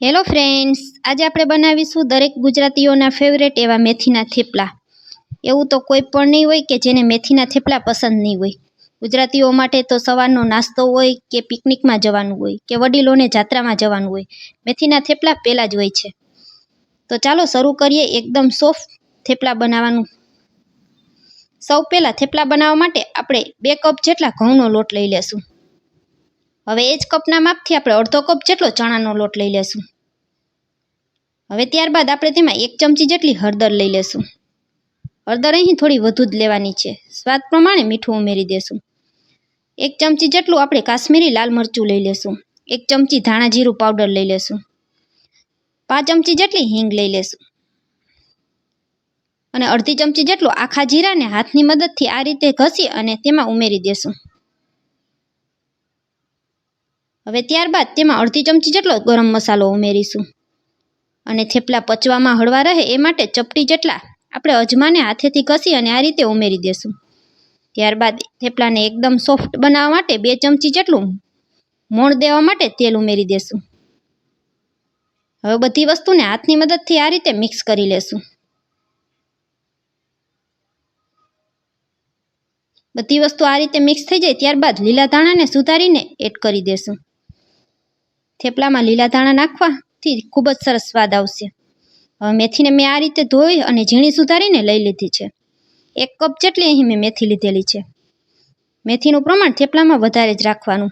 Hello friends, આજે આપણે બનાવીશું દરેક ગુજરાતીઓના ફેવરેટ એવા મેથીના થેપલા. એવું તો કોઈ પણ નહીં હોય કે જેને મેથીના થેપલા પસંદ નહીં હોય. ગુજરાતીઓ માટે તો સવારનો નાસ્તો હોય કે પિકનિકમાં જવાનું હોય કે વડીલોને જાત્રામાં જવાનું હોય, મેથીના થેપલા પહેલાં જ હોય છે. તો ચાલો શરૂ કરીએ એકદમ સોફ્ટ થેપલા બનાવવાનું. સૌ પહેલાં થેપલા બનાવવા માટે આપણે 2 કપ જેટલા ઘઉંનો લોટ લઈ લેશું. હવે એ જ કપના માપથી આપણે અડધો કપ જેટલો ચણાનો લોટ લઈ લેશું. હવે ત્યારબાદ આપણે તેમાં 1 ચમચી જેટલી હળદર લઈ લેશું. હળદર અહીં થોડી વધુ જ લેવાની છે. સ્વાદ પ્રમાણે મીઠું ઉમેરી દેશું. 1 ચમચી જેટલું આપણે કાશ્મીરી લાલ મરચું લઈ લેશું. 1 ચમચી ધાણા જીરું પાવડર લઈ લેશું. 5 ચમચી જેટલી હિંગ લઈ લેશું. અને અડધી ચમચી જેટલું આખા જીરાને હાથની મદદથી આ રીતે ઘસી અને તેમાં ઉમેરી દેશું. હવે ત્યારબાદ તેમાં અડધી ચમચી જેટલો ગરમ મસાલો ઉમેરીશું. અને થેપલા પચવામાં હળવા રહે એ માટે ચપટી જેટલા આપણે અજમાને હાથેથી ઘસી અને આ રીતે ઉમેરી દેશું. ત્યારબાદ થેપલાને એકદમ સોફ્ટ બનાવવા માટે 2 ચમચી જેટલું મોણ દેવા માટે તેલ ઉમેરી દેશું. હવે બધી વસ્તુને હાથની મદદથી આ રીતે મિક્સ કરી લેશું. બધી વસ્તુ આ રીતે મિક્સ થઈ જાય ત્યારબાદ લીલા ધાણાને સુધારીને એડ કરી દેશું. થેપલામાં લીલા ધાણા નાખવાથી ખૂબ જ સરસ સ્વાદ આવશે. હવે મેથીને મેં આ રીતે ધોઈ અને ઝીણી સુધારીને લઈ લીધી છે. 1 કપ જેટલી અહીં મેં મેથી લીધેલી છે. મેથીનું પ્રમાણ થેપલામાં વધારે જ રાખવાનું,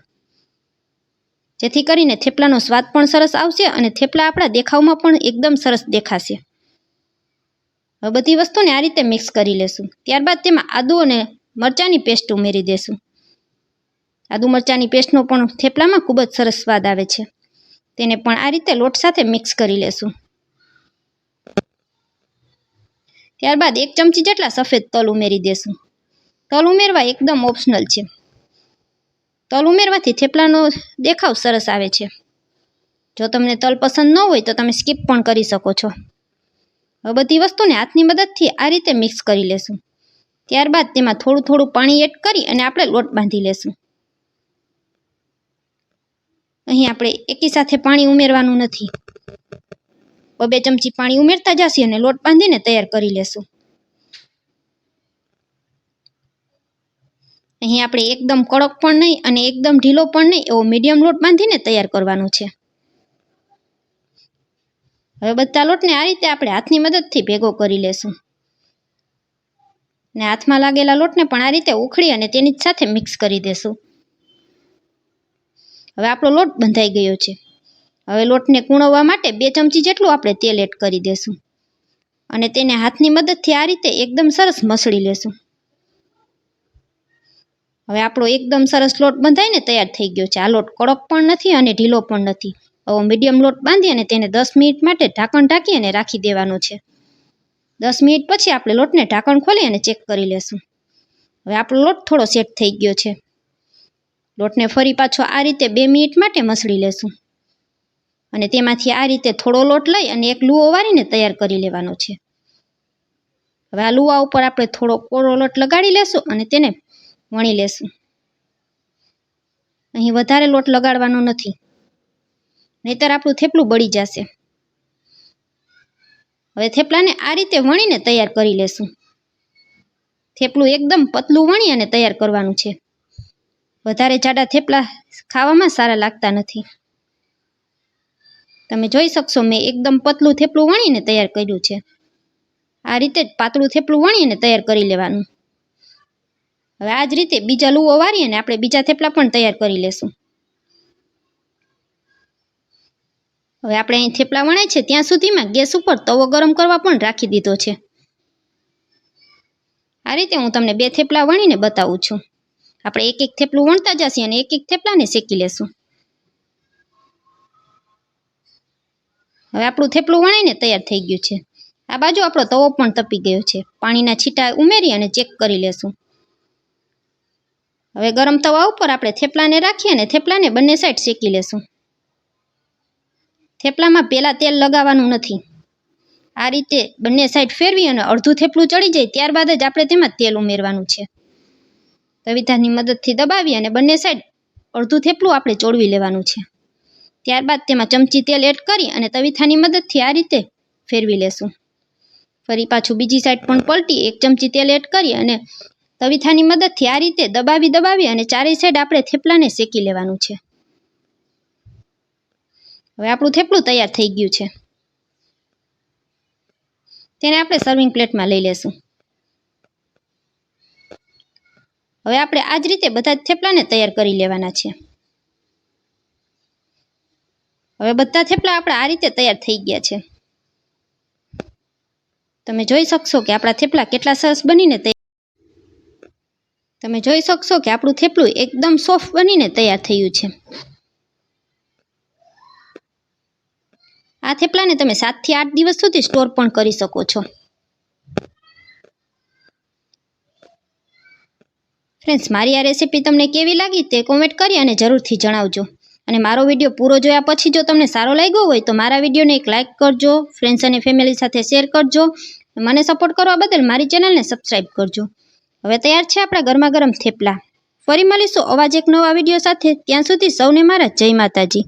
જેથી કરીને થેપલાનો સ્વાદ પણ સરસ આવશે અને થેપલા આપણા દેખાવમાં પણ એકદમ સરસ દેખાશે. હવે બધી વસ્તુને આ રીતે મિક્સ કરી લેશું. ત્યારબાદ તેમાં આદુ અને મરચાંની પેસ્ટ ઉમેરી દેશું. આદુ મરચાંની પેસ્ટનો પણ થેપલામાં ખૂબ જ સરસ સ્વાદ આવે છે. તેને પણ આ રીતે લોટ સાથે મિક્સ કરી લેશું. ત્યારબાદ 1 ચમચી જેટલા સફેદ તલ ઉમેરી દેશું. તલ ઉમેરવા એકદમ ઓપ્શનલ છે. તલ ઉમેરવાથી થેપલાનો દેખાવ સરસ આવે છે. જો તમને તલ પસંદ ન હોય તો તમે સ્કીપ પણ કરી શકો છો. હવે બધી વસ્તુને હાથની મદદથી આ રીતે મિક્સ કરી લેશું. ત્યારબાદ તેમાં થોડું થોડું પાણી એડ કરી અને આપણે લોટ બાંધી લેશું. અહીં આપણે એકી સાથે પાણી ઉમેરવાનું નથી. 2 ચમચી પાણી ઉમેરતા જશી અને લોટ બાંધીને તૈયાર કરી લેશું. અહીં આપણે એકદમ કડક પણ નહીં અને એકદમ ઢીલો પણ નહીં એવો મીડિયમ લોટ બાંધીને તૈયાર કરવાનો છે. હવે બધા લોટને આ રીતે આપણે હાથની મદદથી ભેગો કરી લેશું. ને હાથમાં લાગેલા લોટને પણ આ રીતે ઉખડી અને તેની જ સાથે મિક્સ કરી દેશું. હવે આપણો લોટ બંધાઈ ગયો છે. હવે લોટને કૂણવવા માટે 2 ચમચી જેટલું આપણે તેલ એડ કરી દેશું. અને તેને હાથની મદદથી આ રીતે એકદમ સરસ મસળી લેશું. હવે આપણો એકદમ સરસ લોટ બંધાઈને તૈયાર થઈ ગયો છે. આ લોટ કડક પણ નથી અને ઢીલો પણ નથી. હવે મીડિયમ લોટ બાંધી અને તેને 10 મિનિટ માટે ઢાંકણ ઢાંકી અને રાખી દેવાનો છે. 10 મિનિટ પછી આપણે લોટને ઢાંકણ ખોલી અને ચેક કરી લેશું. હવે આપણો લોટ થોડો સેટ થઈ ગયો છે. લોટને ફરી પાછો આ રીતે 2 મિનિટ માટે મસળી લેશું. અને તેમાંથી આ રીતે થોડો લોટ લઈ અને એક લુઓ વાળીને તૈયાર કરી લેવાનો છે. હવે આ લુવા ઉપર આપણે થોડો કોરો લોટ લગાડી લેશું અને તેને વણી લેશું. અહીં વધારે લોટ લગાડવાનો નથી, નહીંતર આપણું થેપલું બળી જશે. હવે થેપલાને આ રીતે વણીને તૈયાર કરી લેશું. થેપલું એકદમ પતલું વણી અને તૈયાર કરવાનું છે. વધારે જાડા થેપલા ખાવામાં સારા લાગતા નથી. તમે જોઈ શકશો મેં એકદમ પતલું થેપલું વણીને તૈયાર કર્યું છે. આ રીતે જ પાતળું થેપલું વણીને તૈયાર કરી લેવાનું. હવે આ જ રીતે બીજા લુઓ વાળી અને આપણે બીજા થેપલા પણ તૈયાર કરી લેશું. હવે આપણે અહીં થેપલા વણાય છે ત્યાં સુધીમાં ગેસ ઉપર તવો ગરમ કરવા પણ રાખી દીધો છે. આ રીતે હું તમને 2 થેપલા વણીને બતાવું છું. આપણે એક એક થેપલું વણતા જઈએ અને એક એક થેપલાને શેકી લેશું. હવે આપણું થેપલું વણીને તૈયાર થઈ ગયું છે. આ બાજુ આપણો તવો પણ તપી ગયો છે. પાણીના છીટા ઉમેરી અને ચેક કરી લેશું. હવે ગરમ તવા ઉપર આપણે થેપલાને રાખી અને થેપલાને બંને સાઈડ શેકી લેશું. થેપલામાં પહેલાં તેલ લગાવવાનું નથી. આ રીતે બંને સાઈડ ફેરવી અને અડધું થેપલું ચડી જાય ત્યારબાદ જ આપણે તેમાં તેલ ઉમેરવાનું છે. તવીથાની મદદથી દબાવી અને બંને સાઈડ અડધું થેપલું આપણે ચોળવી લેવાનું છે. ત્યારબાદ તેમાં ચમચી તેલ એડ કરી અને તવીથાની મદદથી આ રીતે ફેરવી લેશું. ફરી પાછું બીજી સાઈડ પણ પલટી 1 ચમચી તેલ એડ કરી અને તવીથાની મદદથી આ રીતે દબાવી અને ચારેય સાઈડ આપણે થેપલાને શેકી લેવાનું છે. હવે આપણું થેપલું તૈયાર થઈ ગયું છે. તેને આપણે સર્વિંગ પ્લેટમાં લઈ લેશું. હવે આપણે આ જ રીતે બધા જ થેપલાને તૈયાર કરી લેવાના છે. હવે બધા થેપલા આપણા આ રીતે તૈયાર થઈ ગયા છે. તમે જોઈ શકશો કે આપણા થેપલા કેટલા સરસ બનીને તમે જોઈ શકશો કે આપણું થેપલું એકદમ સોફ્ટ બનીને તૈયાર થયું છે. આ થેપલાને તમે 7 થી 8 દિવસ સુધી સ્ટોર પણ કરી શકો છો. ફ્રેન્ડ્સ, મારી આ રેસીપી તમને કેવી લાગી તે કોમેન્ટ કરી અને જરૂરથી જણાવજો. અને મારો વિડીયો પૂરો જોયા પછી જો તમને સારો લાગ્યો હોય તો મારા વિડીયોને એક લાઇક કરજો, ફ્રેન્ડ્સ અને ફેમિલી સાથે શેર કરજો. મને સપોર્ટ કરવા બદલ મારી ચેનલને સબસ્ક્રાઈબ કરજો. હવે તૈયાર છે આપણા ગરમા ગરમ થેપલા. ફરી મળીશું આવા જ એક નવા વિડીયો સાથે. ત્યાં સુધી સૌને મારા જય માતાજી.